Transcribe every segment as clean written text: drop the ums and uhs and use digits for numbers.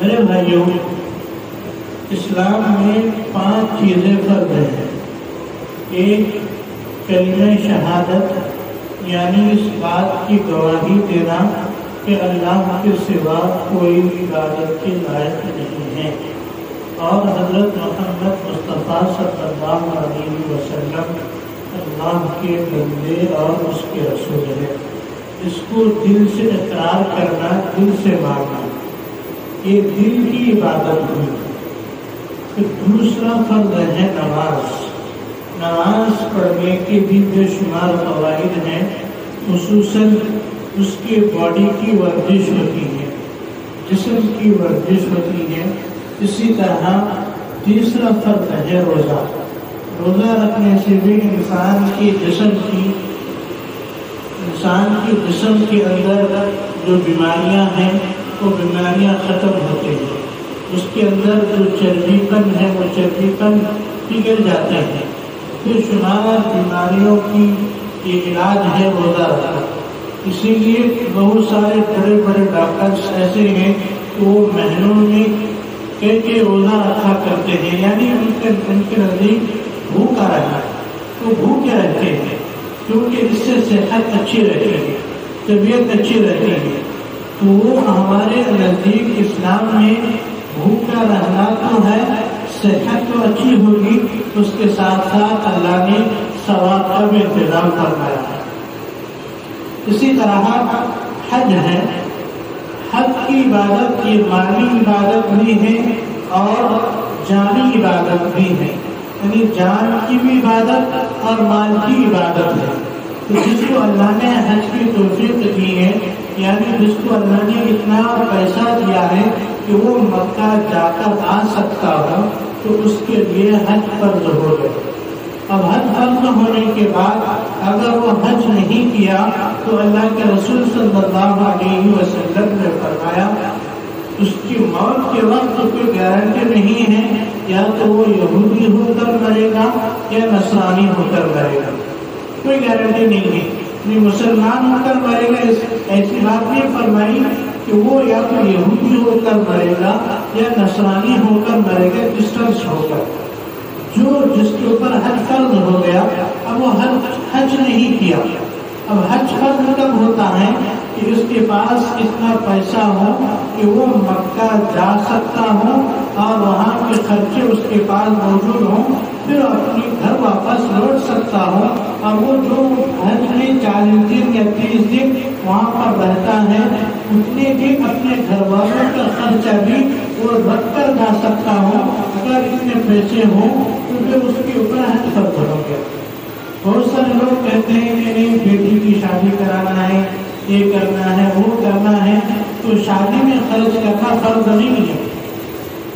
میرے بھائیوں، اسلام میں 5 چیزیں فرض ہیں۔ ایک، کلمہ شہادت، یعنی اس بات کی گواہی دینا کہ اللہ کے سوا کوئی عبادت کے لائق نہیں ہے اور حضرت محمد مصطفیٰ صلی اللہ علیہ وسلم اللہ کے بندے اور اس کے رسول ہے۔ اس کو دل سے اقرار کرنا، دل سے ماننا، یہ دل کی عبادت ہوئی۔ پھر دوسرا فرض ہے نماز۔ نماز پڑھنے کے بھی بے شمار فوائد ہیں، خصوصاً اس کی باڈی کی ورزش ہوتی ہے، جسم کی ورزش ہوتی ہے۔ اسی طرح تیسرا فرض ہے روزہ۔ روزہ رکھنے سے بھی انسان کے جسم کے اندر جو بیماریاں ہیں وہ بیماریاں ختم ہوتی ہیں، اس کے اندر جو چربی پن ہے وہ چربی پن پگھل جاتے ہیں۔ پھر شمار بیماریوں کی یہ علاج ہے روزہ رکھنا۔ اسی لیے بہت سارے بڑے بڑے ڈاکٹرز ایسے ہیں کہ وہ مہینوں میں کئی روزہ رکھا کرتے ہیں، یعنی ان کے نزدیک بھوکا رہنا، وہ بھوکے رہتے ہیں کیونکہ اس سے صحت اچھی رہتی ہے، طبیعت اچھی رہتی ہے۔ تو وہ ہمارے نزدیک اسلام میں بھوکا رہنا تو ہے، صحت تو اچھی ہوگی، اس کے ساتھ ساتھ اللہ نے ثواب کا بھی انتظام فرمایا ہے۔ اسی طرح حج ہے۔ حج کی عبادت یہ مالی عبادت بھی ہے اور جانی عبادت بھی ہے، یعنی جان کی بھی عبادت اور مال کی عبادت ہے۔ تو جس کو اللہ نے حج کی توفیق دی ہے، یعنی جس کو اللہ نے اتنا پیسہ دیا ہے کہ وہ مکہ جا کر آ سکتا ہو، تو اس کے لیے حج فرض ہو گئے۔ اب حج فرض ہونے کے بعد اگر وہ حج نہیں کیا تو اللہ کے رسول صلی اللہ علیہ وسلم نے فرمایا اس کی موت کے وقت کوئی گارنٹی نہیں ہے، یا تو وہ یہودی ہو کر مرے گا یا نصرانی ہو کر مرے گا، کوئی گارنٹی نہیں ہے۔ مسلمان ہو کر مرے گا، ایسی بات نہیں فرمائی کہ وہ یا تو یہودی ہو کر مرے گا یا نصرانی ہو کر مرے گا، ڈسٹنس ہو کر۔ جو جس کے اوپر حج فرض ہو گیا، اب وہ حج نہیں کیا۔ اب حج فرض کب ہوتا ہے کہ اس کے پاس اتنا پیسہ ہو کہ وہ مکہ جا سکتا ہو اور وہاں کے خرچے اس کے پاس موجود ہوں، پھر اپنے گھر واپس لوٹ سکتا ہو، اور وہ جو حج میں 40 دن یا 30 دن وہاں پر رہتا ہے، اتنے دن اپنے گھر والوں کا خرچہ بھی وہ رکھ کر جا سکتا ہو۔ اگر اتنے پیسے ہوں تو پھر اس کے اوپر حج فرض ہو گیا۔ بہت سارے لوگ کہتے ہیں کہ نہیں، بیٹی کی شادی کرانا ہے، یہ کرنا ہے، وہ کرنا ہے، تو شادی میں خرچ کرنا فرض نہیں ہے۔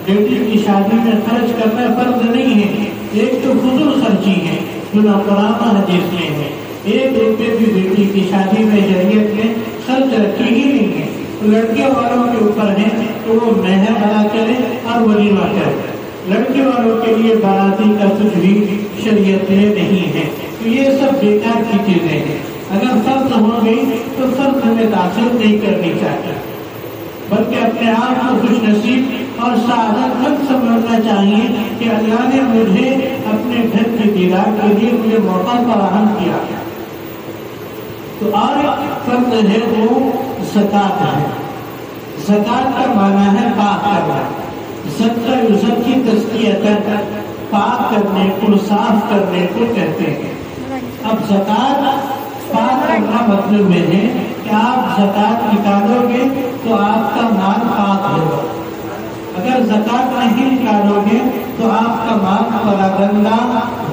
بیٹی کی شادی میں خرچ کرنا فرض نہیں ہے۔ ایک تو فضول خرچی ہے جو نہ قرآن حدیث میں ہے، 1 روپے بھی بیٹی کی شادی میں شریعت میں خرچ رکھی ہی نہیں ہے۔ لڑکے والوں کے اوپر ہے کہ وہ مہر ادا کرے اور ولیمہ کرے، لڑکے والوں کے لیے باراتی کا کچھ بھی شریعت میں نہیں ہے۔ تو یہ سب بیکار کی چیزیں ہیں۔ اگر فرض ہو گئی تو فرض ہمیں تاثیر نہیں کرنی چاہیے، بلکہ اپنے آپ کو خوش نصیب اور سعادت مند سمجھنا چاہیے کہ اللہ نے مجھے اپنے گھر کے دیدار کے لیے مجھے موقع فراہم کیا۔ تو اور ایک فرض ہے وہ زکوٰۃ ہے۔ زکوٰۃ کا معنی ہے پاک کرنا۔ زکا یزکی تزکیۃ، پاک کرنے کو، صاف کرنے کو کہتے ہیں۔ اب زکوٰۃ پاک کرنا مطلب میں ہے کہ آپ زکوٰۃ نکالو گے تو آپ کا مال پاک ہوگا، اگر زکوٰۃ نہیں نکالو گے تو آپ کا مال پراگندہ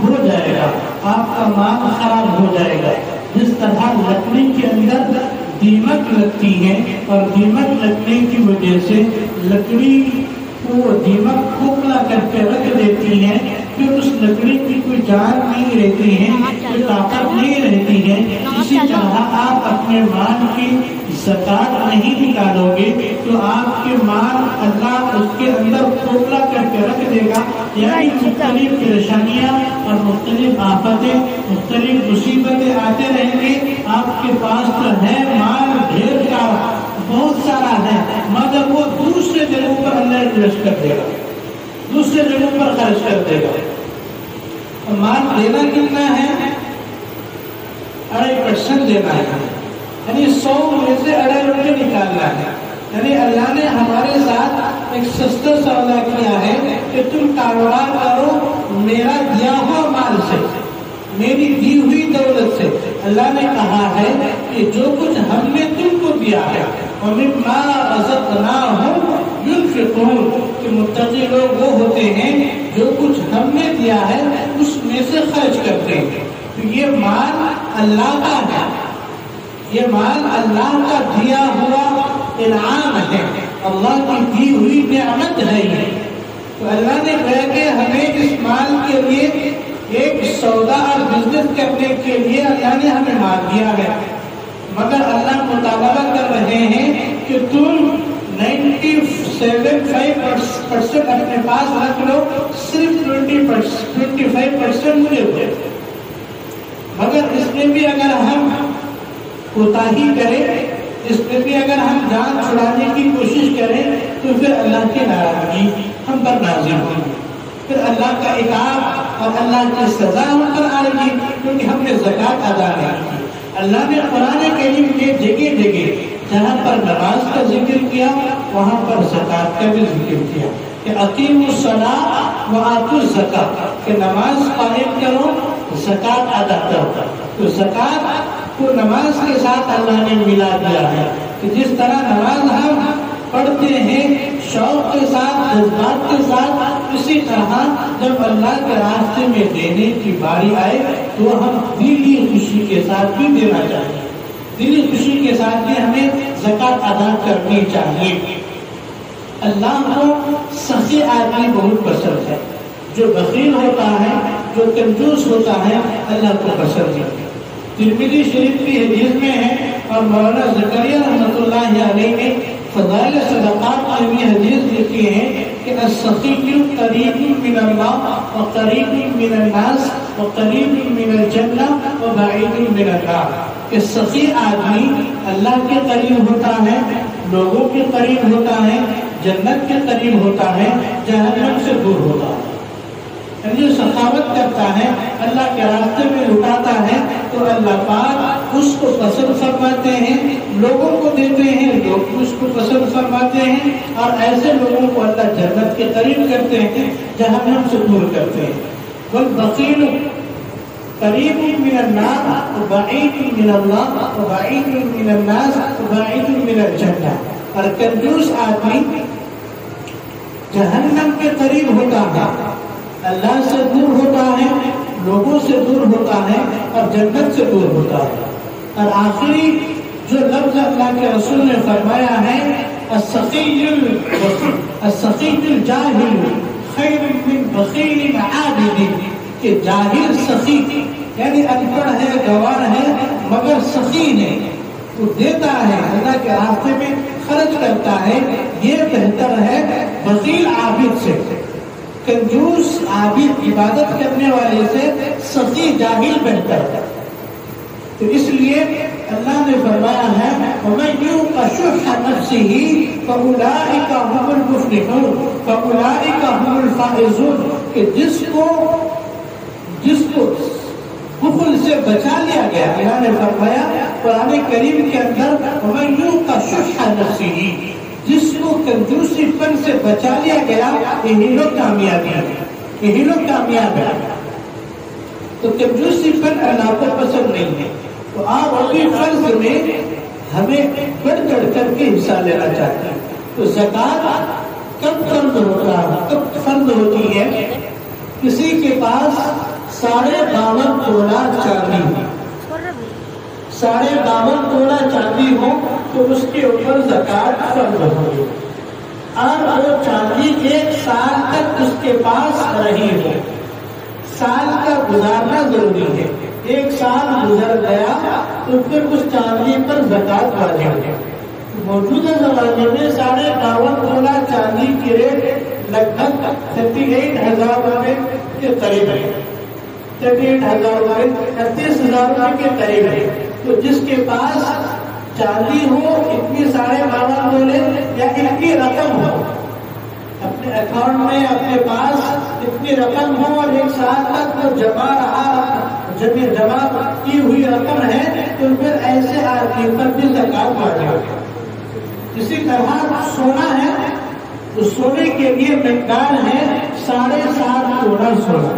ہو جائے گا، آپ کا مال خراب ہو جائے گا۔ جس طرح لکڑی کے اندر دیمک لگتی ہے اور دیمک لگنے کی وجہ سے لکڑی کو دیمک کھوکھلا کر کے رکھ دیتی ہے، پھر اس لکڑی کی کوئی جان نہیں رہتی ہے، کوئی طاقت نہیں رہتی ہے، اسی طرح آپ اپنے مال کی زکوٰۃ نہیں نکالو گے تو آپ کے مال اللہ اس کے اندر کھوکھلا کر کے رکھ دے گا، یعنی مختلف پریشانیاں اور مختلف آفتیں، مختلف مصیبتیں آتے رہیں گے۔ آپ کے پاس تو ہے مال ڈھیر سارا، بہت سارا ہے، مگر وہ دوسرے جگہوں پر اللہ انویسٹ کر دے گا، دوسرے جگہوں پر خرچ کر دے گا. مال دینا کتنا ہے؟ 2.5% دینا ہے، یعنی 100 میں سے 2.5 روپے نکالنا ہے. یعنی اللہ نے ہمارے ساتھ ایک سستا سودا کیا ہے کہ تم کاروبار کرو میرا دیا ہوا مال سے، میری دی ہوئی دولت سے. اللہ نے کہا ہے کہ جو کچھ ہم نے تم کو دیا ہے وَمِمَّا رَزَقْنَاهُمْ يُنْفِقُونَ، کہ متقی لوگ وہ ہوتے ہیں جو کچھ ہم نے دیا ہے اس میں سے خرچ کرتے ہیں. تو یہ مال اللہ کا ہے، یہ مال اللہ کا دیا ہوا انعام ہے، اللہ کی دی ہوئی نعمت ہے یہ. تو اللہ نے کہا کہ ہمیں اس مال کے لیے ایک سودا اور بزنس کرنے کے لیے اللہ نے ہمیں مال دیا ہے، مگر اللہ مطالبہ کر رہے ہیں کہ تم 95% اپنے پاس رکھ لو، صرف 25% مجھے دو. مگر اس میں بھی اگر ہم کوتاہی کریں، اس میں بھی اگر ہم جان چھڑانے کی کوشش کریں تو پھر اللہ کی ناراضگی ہم پر نازل ہوگی، پھر اللہ کا عقاب اور اللہ کی سزا ہم پر آئے گی، کیونکہ ہم نے زکوٰۃ ادا نہیں کی. اللہ نے قرآن کریم کے جگہ جگہ جہاں پر نماز کا ذکر کیا وہاں پر زکوٰۃ کا بھی ذکر کیا کہ اقیموا الصلاۃ وآتوا الزکاۃ، کہ نماز قائم کرو، زکوٰۃ ادا کرو. تو زکوٰۃ کو نماز کے ساتھ اللہ نے ملا دیا ہے کہ جس طرح نماز ہم پڑھتے ہیں شوق کے ساتھ، جذبات کے ساتھ، اسی طرح جب اللہ کے راستے میں دینے کی باری آئے تو ہم دلی خوشی کے ساتھ بھی دینا چاہیے، دلی خوشی کے ساتھ بھی ہمیں زکوٰۃ ادا کرنی چاہیے. اللہ کو سخی آدمی بہت پسند ہے، جو بخیل ہوتا ہے، جو کنجوس ہوتا ہے، اللہ کو پسند ہے. ترمذی شریف کی حدیث میں ہے اور مولانا زکریا رحمۃ اللہ علیہ نے فضائل صدقات میں یہ حدیث لکھی ہے کہ السخی قریب من اللہ وقریب من الناس وقریب من الجنہ وبعید من النار، کہ سخی آدمی اللہ کے قریب ہوتا ہے، لوگوں کے قریب ہوتا ہے، جنت کے قریب ہوتا ہے، جہنم سے دور ہوتا ہے. جو سخاوت کرتا ہے، اللہ کے راستے میں لٹاتا ہے تو اللہ پاک اس کو پسند فرماتے ہیں، لوگوں کو دیتے ہیں، لوگ اس کو پسند فرماتے ہیں، اور ایسے لوگوں کو اللہ جنت کے قریب کرتے ہیں، جہنم سے دور کرتے ہیں. والبخیل قریب من النار وبعید من اللہ وبعید من الناس وبعید من الجنہ، اور کنجوس آدمی جہنم کے قریب ہوتا ہے، اللہ سے دور ہوتا ہے، لوگوں سے دور ہوتا ہے، اور جنت سے دور ہوتا ہے. اور آخری جو لفظ اللہ کے رسول نے فرمایا ہے السخی الجاہل خیر من بخیل عابد، کہ جاہل سخی یعنی ان پڑھ ہے، گوار ہے، مگر سخی ہے، وہ دیتا ہے، اللہ کے راستے میں خرچ کرتا ہے، یہ بہتر ہے بخیل عابد سے. کنجوس عابد عبادت کرنے والے سے سخی جاہل بہتر ہے. تو اس لیے اللہ نے فرمایا ہے وَمَن يُوقَ شُحَّ نَفْسِهِ فَأُولَٰئِكَ هُمُ الْمُفْلِحُونَ فَأُولَٰئِكَ هُمُ الْفَائِزُونَ، کہ جس کو بخل سے بچا لیا گیا، اللہ نے فرمایا قرآن کریم کے اندر وَمَن يُوقَ شُحَّ نَفْسِهِ، جس کو کنجوسی پن سے بچا لیا گیا، یہی لوگ کامیاب ہیں، یہی لوگ کامیاب ہیں. تو کنجوسی پن اللہ کو پسند نہیں ہے. تو آپ اپنی فرض میں ہمیں بڑھ چڑھ کر کے حصہ لینا چاہتے ہیں. تو زکوٰۃ کب فرض ہوتا ہے؟ کب فرض ہوتی ہے؟ کسی کے پاس 52.5 تولہ چاندی ہے، 52.5 تولہ چاندی ہو تو اس کے اوپر زکوٰۃ فرض ہوگی. اور وہ چاندی 1 سال تک اس کے پاس رہی ہو، سال کا گزارنا ضروری ہے. 1 سال گزر گیا تو پھر اس چاندی پر زکوٰۃ واجب ہے. موجودہ زمانے میں 52.5 تولہ چاندی کی ریٹ لگ بھگ 38,000 روپے کے قریب ہے، 38,000 روپے 38,000 روپے کے قریب ہے. تو جس کے پاس چاندی ہو اتنی 52.5 تولے یا اتنی رقم ہو، اب اکاؤنٹ میں اپنے پاس اتنی رقم ہو اور ایک سال تک وہ جمع کی ہوئی رقم ہے تو پھر ایسے آدمی پر بھی زکات واجب ہے۔ اسی طرح سونا ہے تو سونے کے لیے مقدار ہے 7.5 تولہ سونا،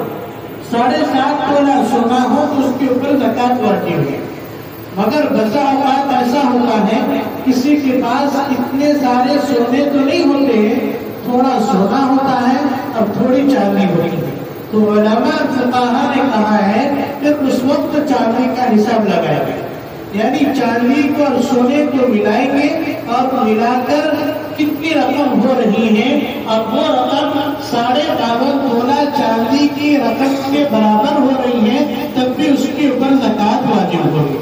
7.5 تولہ سونا ہو تو اس کے اوپر زکات واجب ہے۔ مگر بسا اوقات ایسا ہوتا ہے کسی کے پاس اتنے سارے سونے تو نہیں ہوتے، تھوڑا سونا ہوتا ہے اور تھوڑی چاندی ہوتی ہے، تو علماء فقہاء نے کہا ہے کہ اس وقت چاندی کا حساب لگائیں گے، یعنی چاندی کو اور سونے کو ملائیں گے اور ملا کر کتنی رقم ہو رہی ہے اور وہ رقم 52.5 تولہ چاندی کی رقم کے برابر ہو رہی ہے تب بھی اس کے اوپر زکات واجب ہوگی۔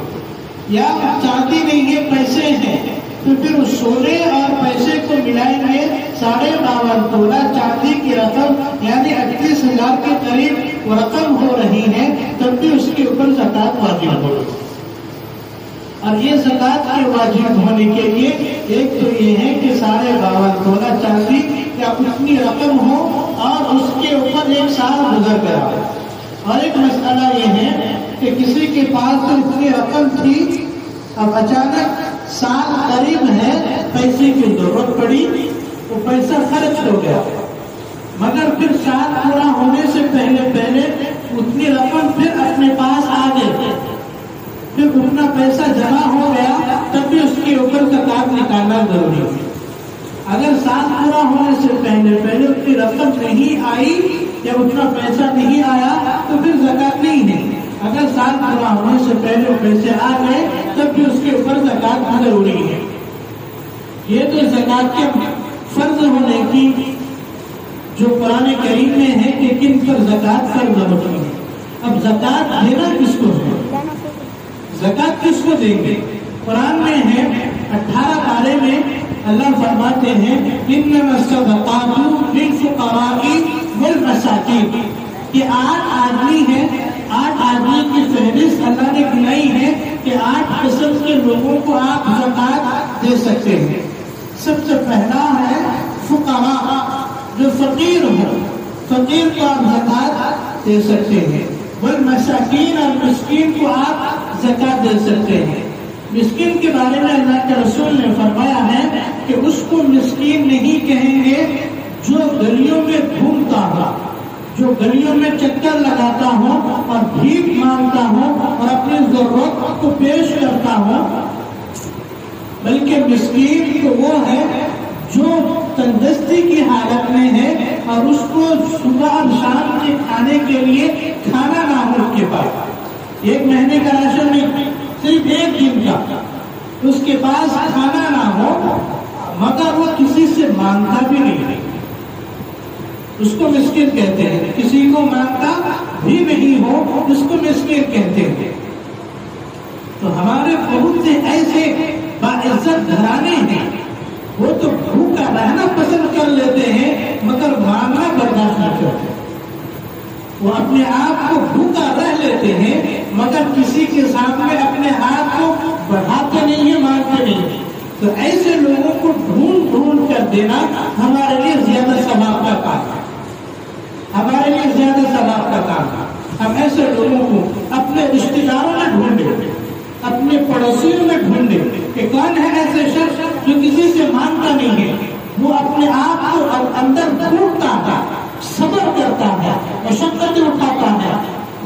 یا چاندی نہیں ہے، پیسے ہیں تو پھر اس سونے اور پیسے کو ملائیں گے 52.5 تولہ چاندی کی رقم یعنی 38,000 کے قریب وہ رقم ہو رہی ہے تب بھی اس کے اوپر زکات واجب ہوگی۔ اور یہ زکات کے واجب ہونے کے لیے ایک تو یہ ہے کہ 52.5 تولہ چاندی یا اتنی رقم ہو اور اس کے اوپر ایک سال گزر گیا ہو۔ اور ایک مسئلہ یہ ہے کہ کسی کے پاس تو اتنی رقم تھی، اب اچانک سال قریب ہے، پیسے کی ضرورت پڑی، وہ پیسہ خرچ ہو گیا، مگر پھر سال پورا ہونے سے پہلے اتنی رقم پھر اپنے پاس آ گئی، پھر اتنا پیسہ جمع ہو گیا تب بھی اس کے اوپر زکات نکالنا ضروری ہے۔ اگر سال پورا ہونے سے پہلے اتنی رقم نہیں آئی یا اتنا پیسہ نہیں آیا تو پھر زکات نہیں ہے۔ اگر سال پورا ہونے سے پہلے پیسے آ گئے تب بھی اس کے اوپر زکات ضروری ہے۔ یہ تو زکات کے فرض ہونے کی جو قرآن کریم میں ہے کہ کن پر زکات فرض ہوتی ہے۔ اب زکات دینا کس کو ہے؟ زکات کس کو دیں گے؟ قرآن میں ہے 18 پارے میں اللہ فرماتے ہیں انما الصدقات للفقراء والمساکین، کہ 8 آدمی ہیں، 8 آدمی کی فہرست اللہ نے گنائی ہے کہ 8 قسم کے لوگوں کو آپ زکات دے سکتے ہیں۔ سب سے پہلا ہے فقراء، جو فقیر ہو، فقیر کو آپ زکات دے سکتے ہیں۔ والمساکین، اور مسکین کو آپ زکات دے سکتے ہیں۔ مسکین کے بارے میں اللہ کے رسول نے فرمایا ہے کہ اس کو مسکین نہیں کہیں گے جو گلیوں میں گھومتا ہو، جو گلیوں میں چکر لگاتا ہو اور بھیک مانگتا ہو اور اپنی ضرورت کو پیش کرتا ہو، بلکہ مسکین تو وہ ہے جو تندرستی کی حالت میں ہے اور اس کو صبح اور شام کے کھانے کے لیے کھانا نہ ہو، اس کے پاس 1 مہینے کا راشن نہیں، صرف 1 دن کا، اس کے پاس کھانا نہ ہو مگر وہ کسی سے مانگتا بھی نہیں، اس کو مسکین کہتے ہیں۔ کسی کو مانگتا بھی نہیں ہو اس کو مسکین کہتے ہیں۔ تو ہمارے بہت سے ایسے باعزت گھرانے ہیں، وہ تو بھوکا رہنا پسند کر لیتے ہیں مگر مانگنا برداشت نہیں کرتے، وہ اپنے آپ کو بھوکا رہ لیتے ہیں مگر کسی کے سامنے اپنے ہاتھ کو بڑھاتے نہیں ہیں، مانگتے نہیں۔ تو ایسے لوگوں کو ڈھونڈ کر دینا ہمارے لیے زیادہ ثواب کا کام ہے، ہمارے لیے زیادہ ثواب کا کام ہے۔ ہم ایسے لوگوں کو اپنے رشتے داروں میں ڈھونڈیں، اپنے پڑوسیوں میں ڈھونڈیں کہ کون ہے ایسے شخص جو کسی سے مانگتا نہیں ہے، وہ اپنے آپ کو اندر ڈھونڈتا ہے، صبر کرتا ہے، مشقتیں اٹھاتا ہے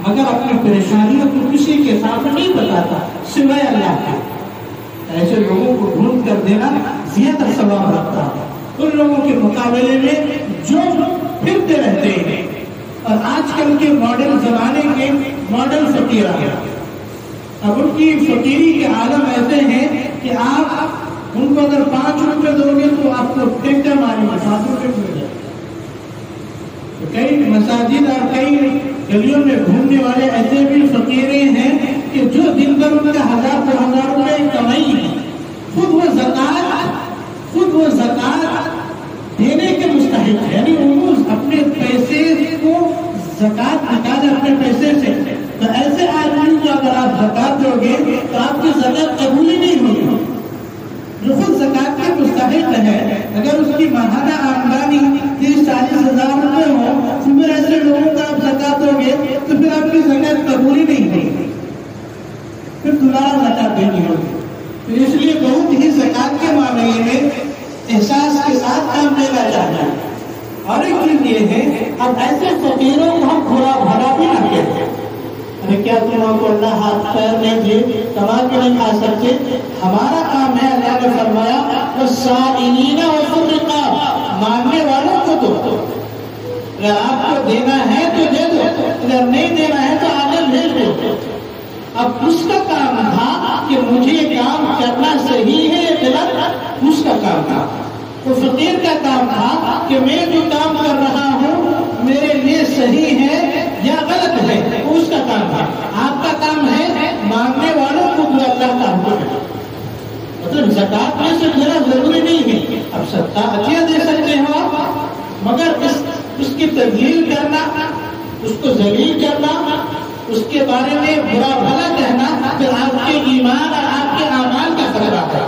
مگر اپنی پریشانیوں کو کسی کے سامنے نہیں بتاتا سوائے اللہ کے۔ ایسے لوگوں کو ڈھونڈ کر دینا زیادہ ثواب رکھتا ہے ان لوگوں کے مقابلے میں جو پھرتے رہتے ہیں۔ اور آج کل کے ماڈل زمانے کے ماڈل فقیر آ گیا، اب ان کی فقیری کے عالم ایسے ہیں کہ آپ ان کو اگر 5 روپے دو گے تو آپ کو ٹینکر ماریں گے، 7 روپے مل جائے۔ کئی مساجد اور کئی گلیوں میں گھومنے والے ایسے بھی فقیرے ہیں کہ جو دن بھر ان کا 1000-2000 روپے کمائی ہے، خود وہ زکات دینے کے مستحق ہے، یعنی وہ اپنے پیسے کو زکات نکالے اپنے پیسے سے۔ تو ایسے آدمی کو اگر آپ زکات دو گے تو آپ کی زکات قبول ہی نہیں ہوگی۔ جو خود زکات کے مستحق ہے، اگر اس کی ماہانہ آمدنی 30-40 دینی ہوگی. تو اس لیے بہت ہی زکات کے معاملے میں احساس کے ساتھ کام لینا چاہنا ہے. اور ایک چیز یہ ہے اب ایسے فقیروں کو ہم برا بھلا بھی نہ کہتے. ارے کیا تم کو اللہ ہاتھ پیر نہیں دیے کما کے نہیں کھا سکتے؟ ہمارا کام ہے، اللہ نے فرمایا والسائلین وفی الرقاب، مانگنے والوں کو دو. اگر آپ کو دینا ہے تو دے دو، اگر نہیں دینا ہے تو آگے بھیج دو. اب اس کا کام تھا کہ مجھے کام کرنا صحیح ہے یا غلط، اس کا کام تھا. تو فقیر کا کام تھا کہ میں جو کام کر رہا ہوں میرے لیے صحیح ہے یا غلط ہے، اس کا کام تھا. آپ کا کام ہے مانگنے والوں کو جو اللہ کا حکم ہے. مطلب زکات میں سے میرا ضروری نہیں ہے. اب صدقہ عطیہ دے سکتے ہو آپ، مگر اس کی تذلیل کرنا، اس کو ذلیل کرنا، اس کے بارے میں برا بھلا کہنا، پھر آپ کے ایمان اور آپ کے اعمال کا خطرہ ہے.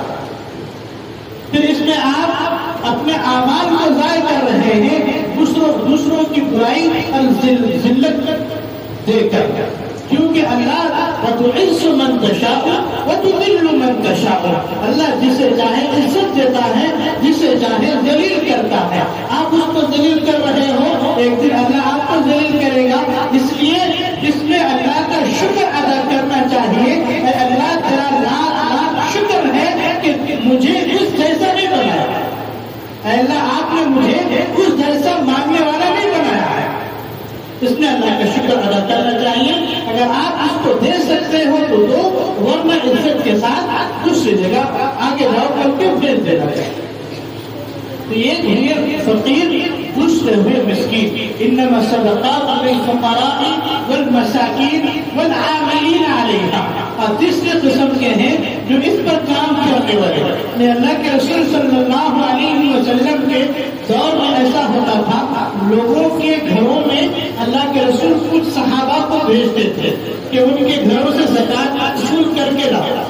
پھر اس میں آپ اپنے اعمال کو ضائع کر رہے ہیں دوسروں کی برائی اور ذلت دے کر. کیونکہ اللہ وتعز من تشاء وتذل من تشاء، اللہ جسے چاہے عزت دیتا ہے، جسے چاہے ذلیل کرتا ہے. آپ اس کو ذلیل کر رہے ہو، ایک دن اللہ آپ کو ذلیل کرے گا. اس لیے اس میں اللہ کا شکر ادا کرنا چاہیے. اے اللہ تیرا لاکھ لاکھ شکر ہے کہ مجھے اس جیسا نہیں بنایا. اے اللہ آپ نے مجھے اس جیسا مانگنے والا نہیں بنایا ہے. اس میں اللہ کا شکر ادا کرنا چاہیے. اگر آپ اس کو دے سکتے ہو تو دو، ورنہ عزت کے ساتھ دوسری جگہ آگے جاؤ کر کے بھیج دینا چاہیے. تو یہ فقیر دوسرے ہوئے مسکین. انما الصدقات للفقراء والمساکین والعاملین علیہا. اور تیسرے قسم کے ہیں جو اس پر کام کرنے والے. اللہ کے رسول صلی اللہ علیہ وسلم کے دور میں ایسا ہوتا تھا، لوگوں کے گھروں میں اللہ کے رسول کچھ صحابہ کو بھیجتے تھے کہ ان کے گھروں سے زکات وصول کر کے لاؤ.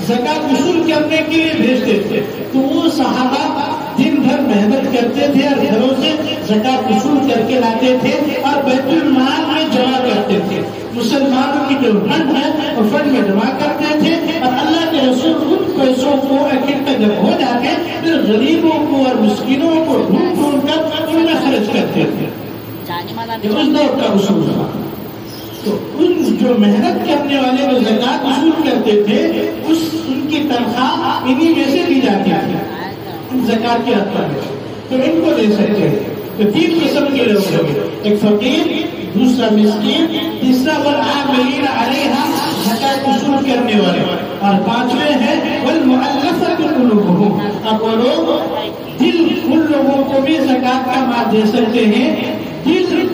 زکات وصول کرنے کے لیے بھیجتے تھے. تو وہ صحابہ دن بھر محنت کرتے تھے اور گھروں سے زکات وصول کر کے لاتے تھے اور بیت المال میں جمع کرتے تھے. مسلمانوں کی جو فنڈ ہے وہ فنڈ میں جمع کرتے تھے اور اللہ کے رسول ان پیسوں کو اکٹھا جب ہو جاتے پھر غریبوں کو اور مسکینوں کو ڈھونڈ ڈھونڈ کر ان میں خرچ کرتے تھے. اس دور کا اصول تھا. تو ان جو محنت کرنے والے جو زکات وصول کرتے تھے ان کی تنخواہ انہی میں سے دی جاتی تھی زکات کے حق میں. تو ان کو دے سکتے ہیں. تو تین قسم کے لوگ ہیں، ایک فقیر، دوسرا مسکین، تیسرا والعاملین علیہا زکات وصول کرنے والے، اور پانچویں ہے والمؤلفۃ قلوبہم. اب وہ لوگ دل، ان لوگوں کو بھی زکات کا مال دے سکتے ہیں دل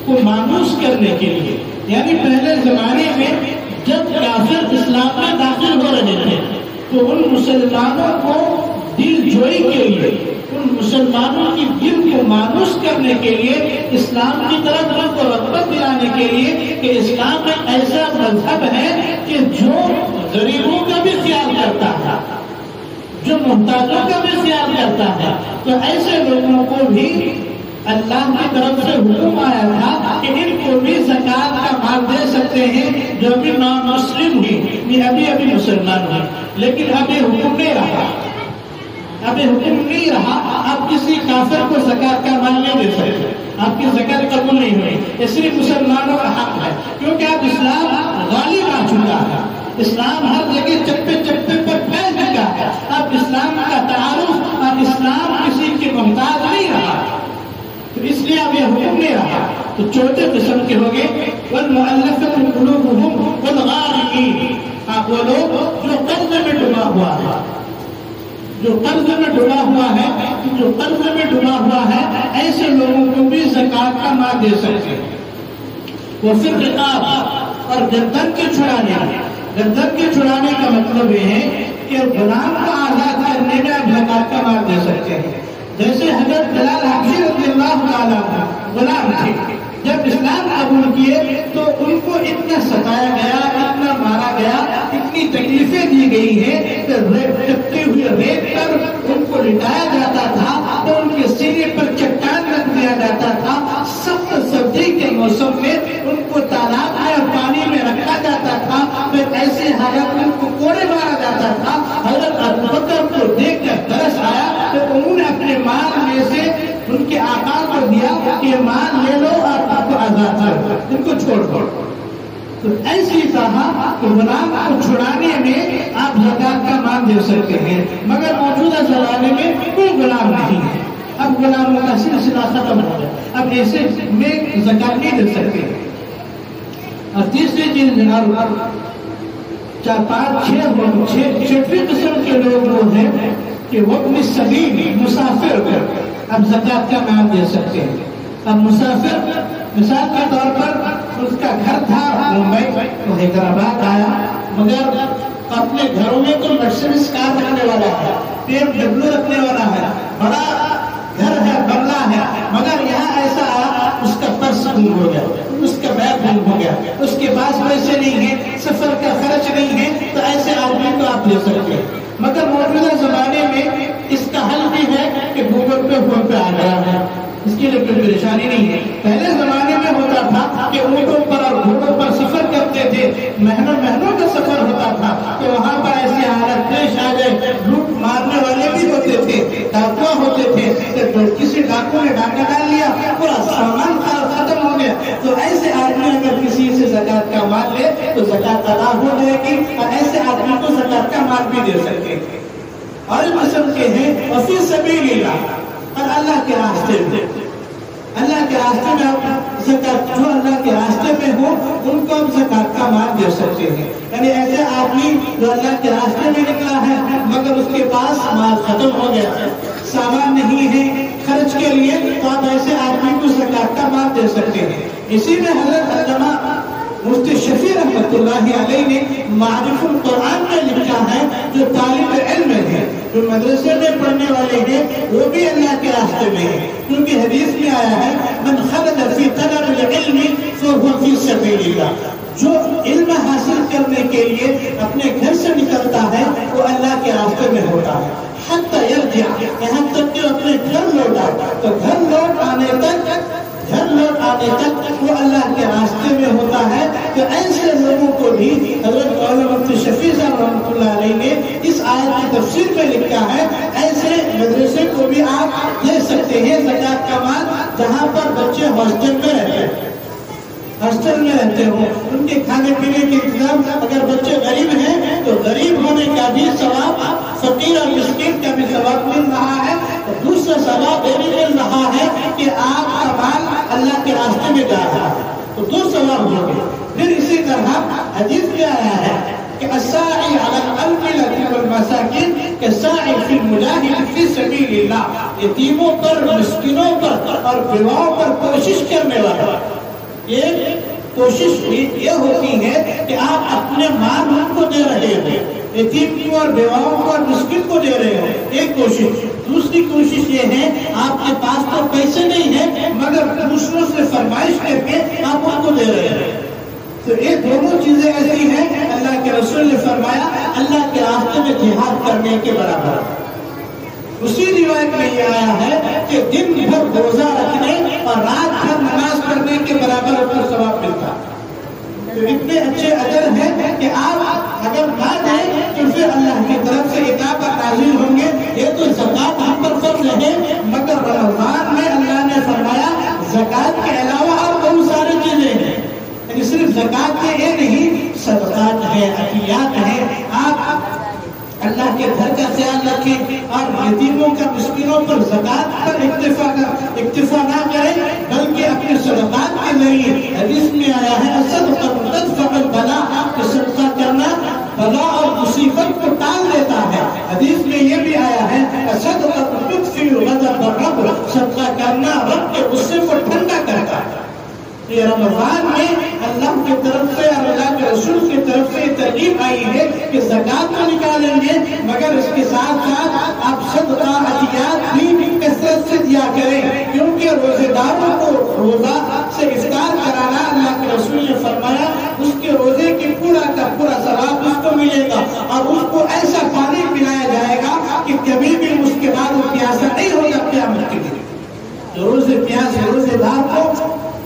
کو مانوس کرنے کے لیے. یعنی پہلے زمانے میں جب کافر اسلام میں داخل ہو رہے تھے تو ان مسلمانوں کو دل جوئی کے لیے، ان مسلمانوں کی دل کو مانوس کرنے کے لیے، اسلام کی طرف ان کو رغبت دلانے کے لیے کہ اسلام ایک ایسا مذہب ہے کہ جو غریبوں کا بھی خیال کرتا ہے، جو محتاجوں کا بھی خیال کرتا ہے. تو ایسے لوگوں کو بھی اللہ کی طرف سے حکم آیا تھا کہ ان کو بھی زکات کا مال دے سکتے ہیں جو بھی نان مسلم ہوئی، یہ ابھی مسلمان ہوئی. لیکن ابھی حکم نہیں رہا، ابھی حکم نہیں رہا. آپ کسی کافر کو زکات کا مال نہیں دے سکتے، آپ کی زکات قبول نہیں ہوئی. اس لیے مسلمانوں کا حق ہے، کیونکہ اب اسلام غالب آ چکا ہے. اسلام ہر جگہ چپے چپے پر پھیل چکا ہے. اب اسلام کا تعارف اور اسلام کسی کے محتاج نہیں رہا. تو اس لیے اب یہ حکم نہیں رہا. تو چوتھے قسم کے ہو گئے والمؤلفۃ قلوبہم والغارمین. آپ وہ لوگ جو قرض میں ڈوبا ہوا ہے، جو قرض میں ڈوبا ہوا ہے، ایسے لوگوں کو بھی زکات کا مال دے سکتے ہیں. وہ پھر رقاب، اور گردن کے چھڑانے کا مطلب یہ ہے کہ غلام کو آزاد کرنے میں آپ زکات کا مال دے سکتے ہیں. جیسے حضرت بلال حبشی رضی اللہ تعالیٰ عنہ غلام تھے، جب اسلام قبول کیے تو ان کو اتنا ستایا گیا، اتنا مارا گیا، اتنی تکلیفیں دی گئی ہیں کہ چپتے ہوئے ریت پر ان کو لٹایا جاتا تھا، تو ان کے سینے پر چٹان رکھ دیا جاتا تھا. سخت سردی کے موسم میں ان کو تالاب میں اور پانی میں رکھا جاتا تھا. پھر ایسے حالت میں ان کو کوڑے مارا یہ مال لے لو اور آپ کو آزاد کرو، ان کو چھوڑ دو۔ تو ایسی طرح غلام کو چھڑانے میں آپ زکات کا مال دے سکتے ہیں، مگر موجودہ زمانے میں کوئی غلام نہیں ہے، اب غلاموں کا سلسلہ ختم ہو گیا، اب ایسے میں زکات نہیں دے سکتے۔ اور تیسری چیز جناب، 4 5 6 چھٹویں قسم کے لوگ وہ ہیں کہ وہ اپنی سبیل مسافر کو اب زکات کا مال دے سکتے ہیں۔ اب مسافر مثال کے طور پر اس کا گھر تھا ممبئی، وہ حیدرآباد آیا، مگر اپنے گھروں میں تو مرسیڈیز کار رکھنے والا ہے، BMW رکھنے والا ہے، بڑا گھر ہے، بنگلہ ہے، مگر یہاں ایسا آیا اس کا پرس گم ہو گیا، اس کا بیگ گم ہو گیا، اس کے پاس پیسے نہیں ہیں، سفر کا خرچ نہیں ہے، تو ایسے آدمی کو آپ دے سکتے ہیں۔ مگر موجودہ زمانے میں اس کا حل بھی ہے کہ گوگل پے فون پہ آ گیا ہے، اس کے لیے کوئی پریشانی نہیں ہے۔ پہلے زمانے میں ہوتا تھا کہ اونٹوں پر اور گھوڑوں پر سفر کرتے تھے، مہینوں کا سفر ہوتا تھا، تو وہاں پر ایسی حالت پیش آ گئے، لوٹ مارنے والے بھی ہوتے تھے، ڈاکو ہوتے تھے، تو کسی ڈاکو نے ڈاکہ ڈال لیا، پورا سامان ختم ہو گیا، تو ایسے آدمی اگر کسی سے زکات کا مال لے تو زکات ادا ہو جائے گی، اور ایسے آدمی کو زکات کا مال بھی دے سکتے ہیں۔ اور قسم کے ہیں وفی سبیل اللہ، اور اللہ کے راستے میں، اللہ کے راستے میں آپ زکات، جو اللہ کے راستے میں ہو ان کو آپ زکات کا مال دے سکتے ہیں۔ یعنی ایسے آدمی جو اللہ کے راستے میں نکلا ہے مگر اس کے پاس مال ختم ہو گیا ہے، سامان نہیں ہے خرچ کے لیے، تو آپ ایسے آدمی کو زکات کا مال دے سکتے ہیں۔ اسی میں حضرت علامہ مفتی شفیع رحمۃ اللہ علیہ نے معرف القرآن میں لکھا ہے، جو طالب علم ہے، جو مدرسے میں پڑھنے والے ہیں، وہ بھی اللہ کے راستے میں ہیں، کیونکہ حدیث میں آیا ہے من خرج فی طلب العلم فهو فی سبیل اللہ، جو علم حاصل کرنے کے لیے اپنے گھر سے نکلتا ہے وہ اللہ کے راستے میں ہوتا ہے، حتی یرجع، یہاں تک کہ اپنے گھر لوٹا، تو گھر لوٹ آنے تک وہ اللہ کے راستے میں ہوتا ہے۔ تو ایسے لوگوں کو بھی حضرت مولانا مفتی شفیع صاحب رحمۃ اللہ علیہ نے اس آیت کی تفسیر میں لکھا ہے، ایسے مدرسے کو بھی آپ دے سکتے ہیں زکات کا مال، جہاں پر بچے ہاسٹل میں رہتے ہوں، ان کے کھانے پینے کے انتظام، اگر بچے غریب ہیں تو غریب ہونے کا بھی ثواب، فقیر اور مسکین کا بھی ثواب مل رہا ہے، دوسرا ثواب یہ بھی مل رہا ہے کہ آپ کا مال اللہ کے راستے میں جا رہا ہے، تو 2 ثواب ہو گئے۔ پھر اسی طرح حدیث میں آیا ہے کہ الساعی علی الارملة والمساکین کالساعی فی المجاہد فی سبیل اللہ، یتیموں پر، مسکینوں پر اور بیواؤں پر کوشش کرنے والا، یہ کوشش یہ ہوتی ہے کہ آپ اپنے مال ان کو دے رہے ہو، یتیم کو اور بیواؤں کو اور مسکین کو دے رہے ہو، ایک کوشش۔ دوسری کوشش یہ ہے آپ کے پاس تو پیسے نہیں ہیں مگر دوسروں سے فرمائش کر کے آپ ان کو دے رہے ہیں، تو یہ دونوں چیزیں ایسی ہیں، اللہ کے رسول نے فرمایا اللہ کے راستے میں جہاد کرنے کے برابر۔ اسی روایت میں یہ آیا ہے کہ دن بھر روزہ رکھنے اور رات بھر نماز پڑھنے کے برابر اس کو ثواب ملتا، تو اتنے اچھے اجر ہیں کہ آپ اگر نہ دیں تو پھر اللہ کی طرف سے عقاب نازل ہوں گے۔ یہ تو زکات ہم پر فرض ہے، مگر رمضان میں اللہ نے فرمایا زکات کے علاوہ اور بہت ساری چیزیں ہیں، یعنی صرف زکات کے یہ نہیں، صدقات ہیں، عطیات ہیں، آپ اللہ کے گھر کا خیال رکھیں اور یتیموں کا، مسکینوں پر زکات پر اکتفا نہ کریں بلکہ اپنے صدقات کے ذریعے، حدیث میں آیا ہے الصدقۃ تدفع البلاء، کہ صدقہ کرنا بلا اور مصیبت کو ٹال دیتا ہے۔ حدیث میں یہ بھی آیا ہے الصدقۃ تطفئ غضب الرب، صدقہ کرنا رب کے غصے کو ٹھنڈا کرتا ہے۔ یہ رمضان میں اللہ کی طرف سے اور اللہ کے رسول کی طرف سے ترغیب آئی ہے کہ زکات تو نکالیں گے مگر اس کے ساتھ ساتھ آپ صدقہ عطیات بھی کثرت سے دیا کریں، کیونکہ روزے داروں کو روزہ سے افطار کرانا اللہ کے رسول نے فرمایا اس کے روزے کے پورا کا پورا ثواب اس کو ملے گا، اور اس کو ایسا پانی پلایا جائے گا کہ کبھی بھی اس کے بعد وہ پیاسا نہیں ہوگا قیامت کے دن۔ روزے دار کو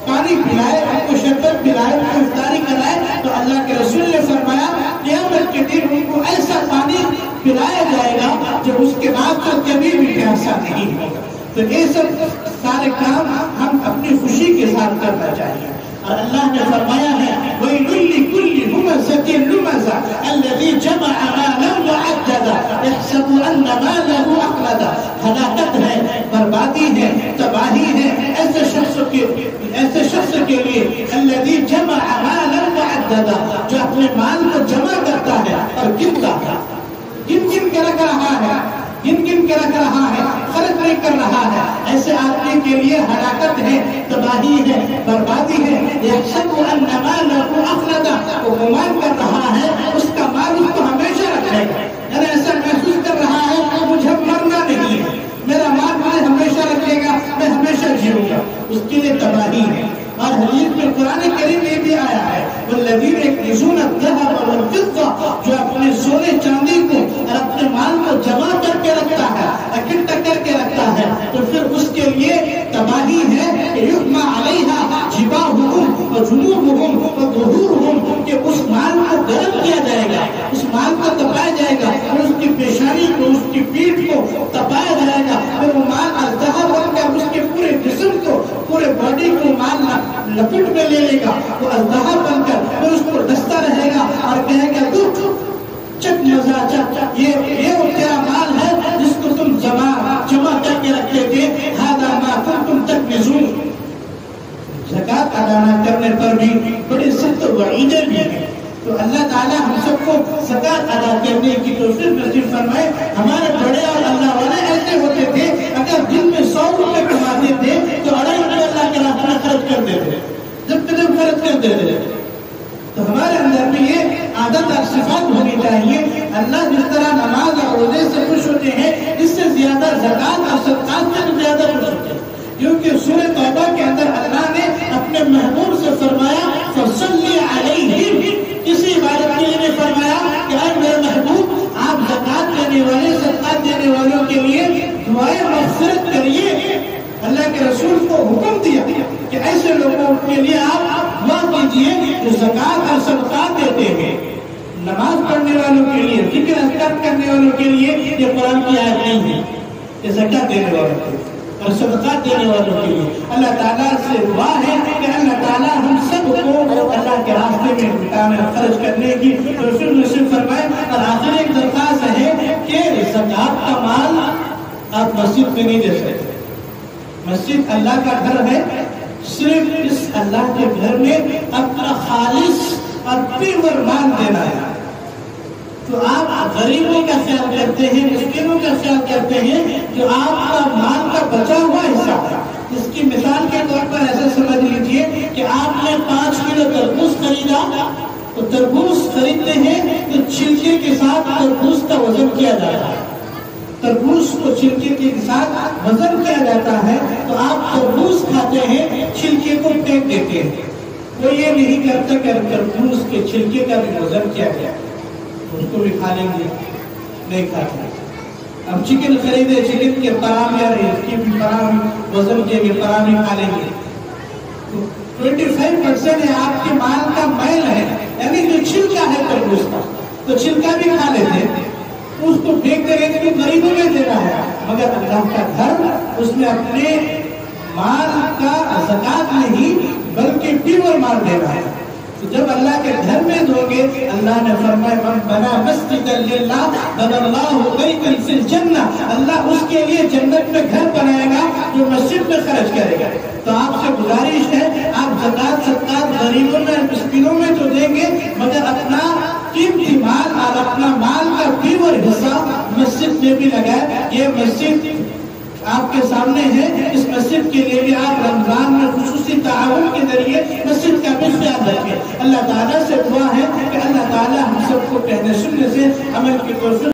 پانی پلائے، ان کو شربت پلائے، ان کو افطاری کرائے، تو اللہ کے رسول نے فرمایا قیامت کے دن ان کو ایسا پانی پلایا جائے گا جو اس کے بعد تو کبھی بھی پیاسا نہیں ہوگا۔ تو یہ سب سارے کام ہم اپنی خوشی کے ساتھ کرنا چاہیے. اور اللہ نے فرمایا ہے وَيْلٌ لِكُلِّ هُمَزَةٍ لُمَزَةٍ الَّذِي جَمَعَ مَالًا وَعَدَّدَهُ يَحْسَبُ أَنَّ مَالَهُ أَخْلَدَهُ. ہلاکت ہے، بربادی ہے، تباہی ہے ایسے شخص کے لیے الَّذِي جَمَعَ مَالًا وَعَدَّدَهُ، جو اپنے مال کو جمع کرتا ہے اور گنتا ہے، گن کے رکھ رہا ہے، گن کے رکھ رہا ہے، خرچ نہیں کر رہا ہے. ایسے آدمی کے لیے ہلاکت ہے، تباہی ہے، بربادی ہے. یحسب ان مالہ اخلد، وہ گمان کر رہا ہے اس کا مال اس کو ہمیشہ رکھے گا، یعنی ایسا محسوس کر رہا ہے کہ مجھے مرنا نہیں ہے، میرا مال مجھے ہمیشہ رکھے گا، میں ہمیشہ جیوں گا. اس کے لیے تباہی ہے. اور حدیث میں قرآن کریم میں بھی آیا ہے والذین یکنزون الذهب والفضة، جو اپنے سونے چاندی کو اور اپنے مال کو جمع کر کے رکھتا ہے، اکٹھا کر کے رکھتا ہے، تو پھر اس کے لیے تباہی ہے کہ یحمى علیہا جباہہم وجنوبہم وظہورہم، کہ اس مال کو گرم کیا جائے گا، اس مال کو تپایا جائے گا، اور اس کی پیشانی کو، اس کی پیٹھ کو تپایا جائے گا. پھر وہ مال الذهب بن کر اس کے پورے جسم کو، پورے باڈی کو مال لپٹ میں لے لے گا، وہ الذهب بن کر پھر اس کو ڈستا رہے گا اور کہے گا دکھ چک مزہ چک، یہ وہ تیرا مال ہے جس کو تم جمع کر کے رکھتے تھے. هذا ما كنتم تكنزون. زکات ادا نہ کرنے پر بھی بڑی سخت وعیدیں بھی ہیں. تو اللہ تعالیٰ ہم سب کو زکات ادا کرنے کی توفیق نصیب فرمائے. ہمارے بڑے اور اللہ والے ایسے ہوتے تھے اگر دن میں 100 روپے کماتے تھے تو 2.5 روپے اللہ کے راستے میں خرچ کر دیتے، جب قدم خرچ کر دیتے. تو ہمارے اندر بھی یہ عادت اور صفات ہونی چاہیے. اللہ جس طرح نماز اور روزے سے خوش ہوتے ہیں، اس سے زیادہ زکات اور صدقات سے زیادہ خوش ہوتے ہیں. کیونکہ سورہ توبہ کے اندر اللہ نے اپنے محبوب سے فرمایا فَصَلِّ عَلَيْهِمْ، کسی عبادت کے لیے نے فرمایا کہ اے میرے محبوب آپ زکات دینے والے، صدقات دینے والوں کے لیے دعائیں مغفرت کریے. اللہ کے رسول کو حکم دیا کہ ایسے لوگوں کے لیے آپ دعا کیجیے جو زکات اور صدقات دیتے ہیں. نماز پڑھنے والوں کے لیے، ذکر اذکار کرنے والوں کے لیے یہ قرآن کی آیت نہیں ہے، یہ زکات دینے والوں کے لیے اور صدقات دینے والوں کے لیے. اللہ تعالیٰ سے دعا ہے کہ اللہ تعالیٰ ہم سب کو اللہ کے راستے میں بتانے خرچ کرنے کی توفیق نصیب فرمائے. اور آخر ایک درخواست ہے کہ زکات کا مال آپ مسجد میں نہیں دے سکتے. مسجد اللہ کا گھر ہے، صرف اس اللہ کے گھر میں اپنا خالص اور پیور مال دینا ہے. تو آپ غریبوں کا خیال کرتے ہیں، مسکینوں کا خیال کرتے ہیں، جو آپ کا مال کا بچا ہوا حصہ ہے. اس کی مثال کے طور پر ایسا سمجھ لیجئے کہ آپ نے 5 کلو تربوز خریدا، تو تربوز خریدتے ہیں تو چھلکے کے ساتھ تربوز کا وزن کیا جاتا ہے. تربوز کو چھلکے کے ساتھ وزن کیا جاتا ہے. تو آپ تربوز کھاتے ہیں، چھلکے کو پھینک دیتے ہیں. وہ یہ نہیں کرتا کہ تربوز کے چھلکے کا بھی وزن کیا گیا، اس کو بھی کھا لیں گے، نہیں کھاتے. اب چکن خریدے، چکن کے پرامی آ رہے، اس کی بھی پرامی وزن کے بھی پرامی کھا لیں گے. 25% آپ کے مال کا میل ہے، یعنی جو چھلکا ہے تربوز کا، تو چھلکا بھی کھا لیتے ہیں، اس کو پھینک دے رہے کہ غریبوں میں دینا ہے. مگر اللہ کا گھر، اس میں اپنے مال کا زکات نہیں بلکہ پیور مال دینا ہے. تو جب اللہ کے گھر میں دو گے، اللہ نے فرمایا من بنا مسجدا للہ بنى اللہ بیتا فی الجنہ، اللہ اس کے لیے جنت میں گھر بنائے گا جو مسجد میں خرچ کرے گا. تو آپ سے گزارش ہے آپ زکات صدقات غریبوں میں مسکینوں میں تو دیں گے، مگر اپنا قیمتی مال اور اپنا مال کا پیور حصہ مسجد میں بھی لگائے. یہ مسجد آپ کے سامنے ہے، اس مسجد کے لیے بھی آپ رمضان میں خصوصی تعاون کے ذریعے مسجد کا بھی خیال رکھیں. اللہ تعالیٰ سے دعا ہے کہ اللہ تعالیٰ ہم سب کو کہنے سننے سے عمل کی توفیق